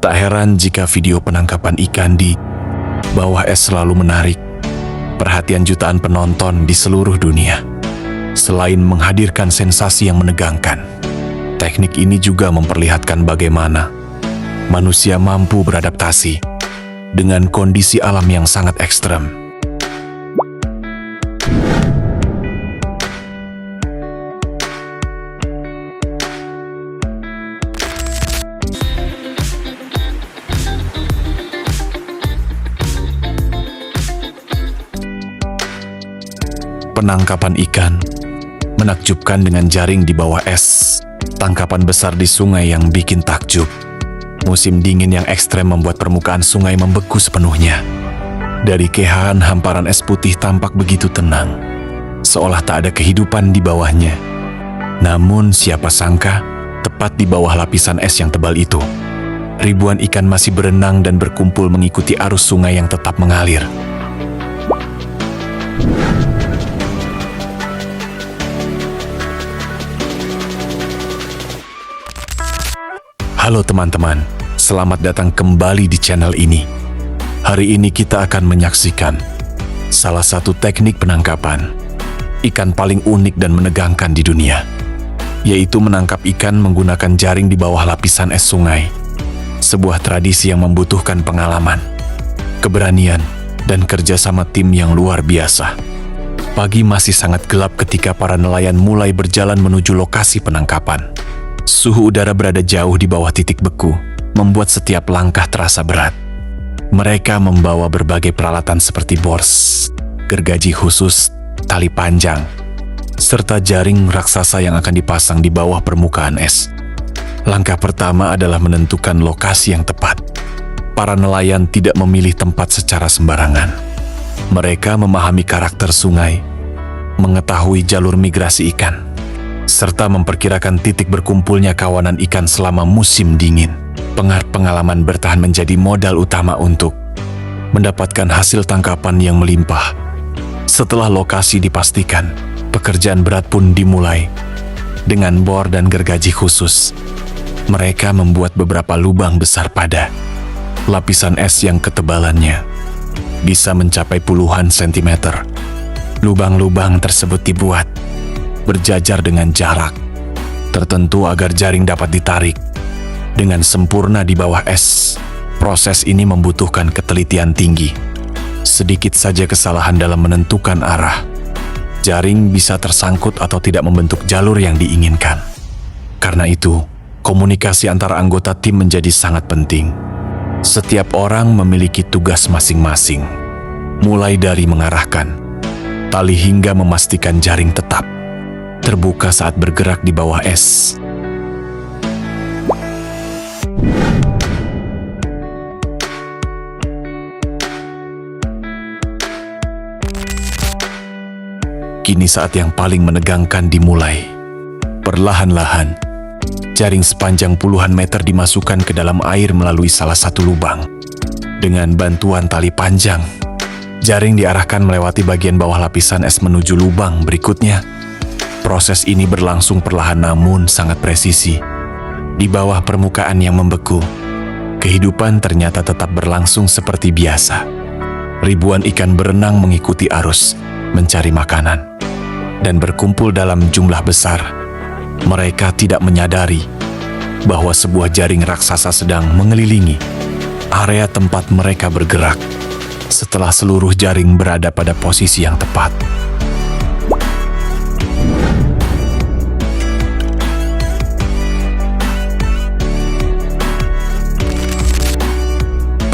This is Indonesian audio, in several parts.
Tak heran jika video penangkapan ikan di bawah es selalu menarik perhatian jutaan penonton di seluruh dunia. Selain menghadirkan sensasi yang menegangkan, teknik ini juga memperlihatkan bagaimana manusia mampu beradaptasi dengan kondisi alam yang sangat ekstrem. Penangkapan ikan menakjubkan dengan jaring di bawah es. Tangkapan besar di sungai yang bikin takjub. Musim dingin yang ekstrem membuat permukaan sungai membeku sepenuhnya. Dari kehahan hamparan es putih tampak begitu tenang, seolah tak ada kehidupan di bawahnya. Namun siapa sangka, tepat di bawah lapisan es yang tebal itu, ribuan ikan masih berenang dan berkumpul mengikuti arus sungai yang tetap mengalir. Halo teman-teman, selamat datang kembali di channel ini. Hari ini kita akan menyaksikan salah satu teknik penangkapan ikan paling unik dan menegangkan di dunia, yaitu menangkap ikan menggunakan jaring di bawah lapisan es sungai. Sebuah tradisi yang membutuhkan pengalaman, keberanian, dan kerjasama tim yang luar biasa. Pagi masih sangat gelap ketika para nelayan mulai berjalan menuju lokasi penangkapan. Suhu udara berada jauh di bawah titik beku, membuat setiap langkah terasa berat. Mereka membawa berbagai peralatan seperti bors, gergaji khusus, tali panjang, serta jaring raksasa yang akan dipasang di bawah permukaan es. Langkah pertama adalah menentukan lokasi yang tepat. Para nelayan tidak memilih tempat secara sembarangan. Mereka memahami karakter sungai, mengetahui jalur migrasi ikan, serta memperkirakan titik berkumpulnya kawanan ikan selama musim dingin. Pengalaman bertahan menjadi modal utama untuk mendapatkan hasil tangkapan yang melimpah. Setelah lokasi dipastikan, pekerjaan berat pun dimulai. Dengan bor dan gergaji khusus, mereka membuat beberapa lubang besar pada lapisan es yang ketebalannya bisa mencapai puluhan sentimeter. Lubang-lubang tersebut dibuat berjajar dengan jarak tertentu agar jaring dapat ditarik dengan sempurna di bawah es. Proses ini membutuhkan ketelitian tinggi. Sedikit saja kesalahan dalam menentukan arah, jaring bisa tersangkut atau tidak membentuk jalur yang diinginkan. Karena itu, komunikasi antara anggota tim menjadi sangat penting. Setiap orang memiliki tugas masing-masing, mulai dari mengarahkan tali hingga memastikan jaring tetap terbuka saat bergerak di bawah es. Kini saat yang paling menegangkan dimulai. Perlahan-lahan, jaring sepanjang puluhan meter dimasukkan ke dalam air melalui salah satu lubang. Dengan bantuan tali panjang, jaring diarahkan melewati bagian bawah lapisan es menuju lubang berikutnya. Proses ini berlangsung perlahan namun sangat presisi. Di bawah permukaan yang membeku, kehidupan ternyata tetap berlangsung seperti biasa. Ribuan ikan berenang mengikuti arus, mencari makanan, dan berkumpul dalam jumlah besar. Mereka tidak menyadari bahwa sebuah jaring raksasa sedang mengelilingi area tempat mereka bergerak setelah seluruh jaring berada pada posisi yang tepat.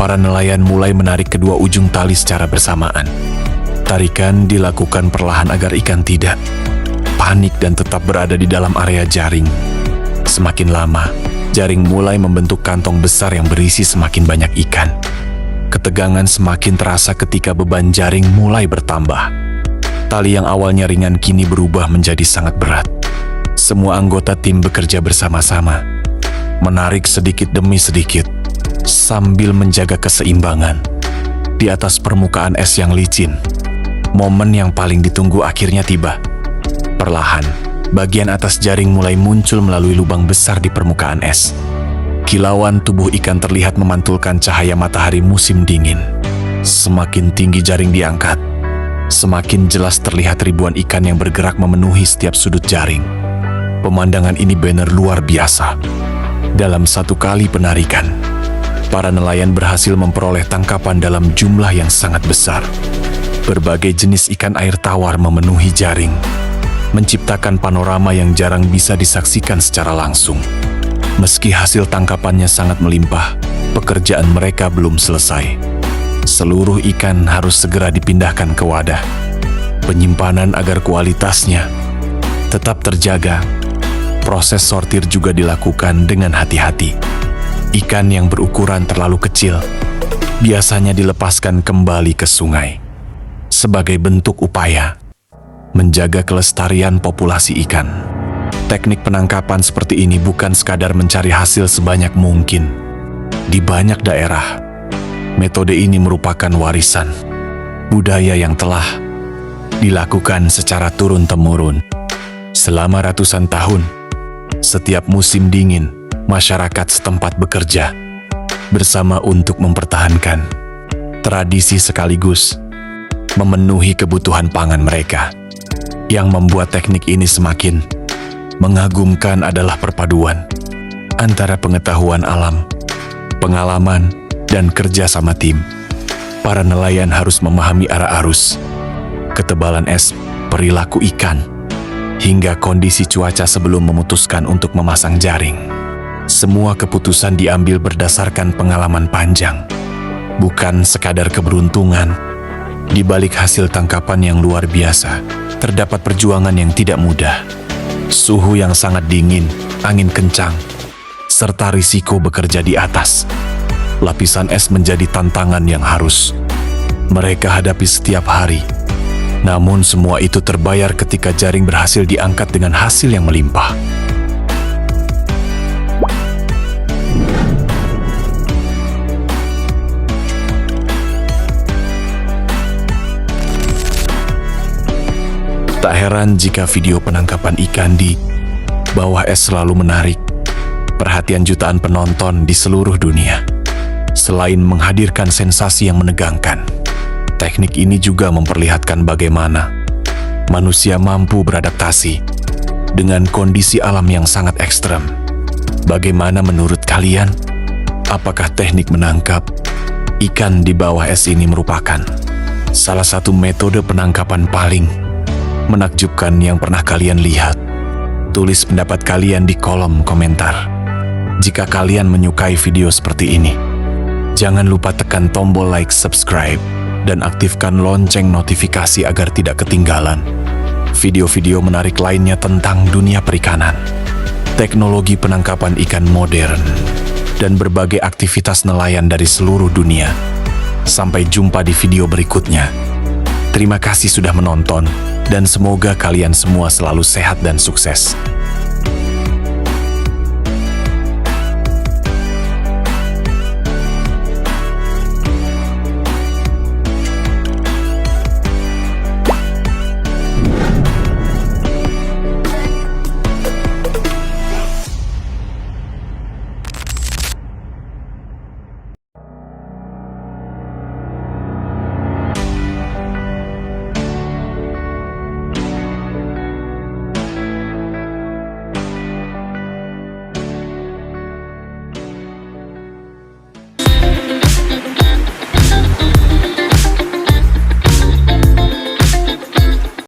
Para nelayan mulai menarik kedua ujung tali secara bersamaan. Tarikan dilakukan perlahan agar ikan tidak panik dan tetap berada di dalam area jaring. Semakin lama, jaring mulai membentuk kantong besar yang berisi semakin banyak ikan. Ketegangan semakin terasa ketika beban jaring mulai bertambah. Tali yang awalnya ringan kini berubah menjadi sangat berat. Semua anggota tim bekerja bersama-sama, menarik sedikit demi sedikit, sambil menjaga keseimbangan. Di atas permukaan es yang licin, momen yang paling ditunggu akhirnya tiba. Perlahan, bagian atas jaring mulai muncul melalui lubang besar di permukaan es. Kilauan tubuh ikan terlihat memantulkan cahaya matahari musim dingin. Semakin tinggi jaring diangkat, semakin jelas terlihat ribuan ikan yang bergerak memenuhi setiap sudut jaring. Pemandangan ini benar luar biasa. Dalam satu kali penarikan, para nelayan berhasil memperoleh tangkapan dalam jumlah yang sangat besar. Berbagai jenis ikan air tawar memenuhi jaring, menciptakan panorama yang jarang bisa disaksikan secara langsung. Meski hasil tangkapannya sangat melimpah, pekerjaan mereka belum selesai. Seluruh ikan harus segera dipindahkan ke wadah penyimpanan agar kualitasnya tetap terjaga. Proses sortir juga dilakukan dengan hati-hati. Ikan yang berukuran terlalu kecil biasanya dilepaskan kembali ke sungai sebagai bentuk upaya menjaga kelestarian populasi ikan. Teknik penangkapan seperti ini bukan sekadar mencari hasil sebanyak mungkin. Di banyak daerah, metode ini merupakan warisan budaya yang telah dilakukan secara turun-temurun. Selama ratusan tahun, setiap musim dingin, masyarakat setempat bekerja bersama untuk mempertahankan tradisi sekaligus memenuhi kebutuhan pangan mereka. Yang membuat teknik ini semakin mengagumkan adalah perpaduan antara pengetahuan alam, pengalaman, dan kerja sama tim. Para nelayan harus memahami arah arus, ketebalan es, perilaku ikan, hingga kondisi cuaca sebelum memutuskan untuk memasang jaring. Semua keputusan diambil berdasarkan pengalaman panjang, bukan sekadar keberuntungan. Di balik hasil tangkapan yang luar biasa, terdapat perjuangan yang tidak mudah. Suhu yang sangat dingin, angin kencang, serta risiko bekerja di atas lapisan es menjadi tantangan yang harus mereka hadapi setiap hari. Namun semua itu terbayar ketika jaring berhasil diangkat dengan hasil yang melimpah. Tak heran jika video penangkapan ikan di bawah es selalu menarik perhatian jutaan penonton di seluruh dunia. Selain menghadirkan sensasi yang menegangkan, teknik ini juga memperlihatkan bagaimana manusia mampu beradaptasi dengan kondisi alam yang sangat ekstrem. Bagaimana menurut kalian? Apakah teknik menangkap ikan di bawah es ini merupakan salah satu metode penangkapan paling menakjubkan yang pernah kalian lihat? Tulis pendapat kalian di kolom komentar. Jika kalian menyukai video seperti ini, jangan lupa tekan tombol like, subscribe, dan aktifkan lonceng notifikasi agar tidak ketinggalan video-video menarik lainnya tentang dunia perikanan, teknologi penangkapan ikan modern, dan berbagai aktivitas nelayan dari seluruh dunia. Sampai jumpa di video berikutnya. Terima kasih sudah menonton, dan semoga kalian semua selalu sehat dan sukses.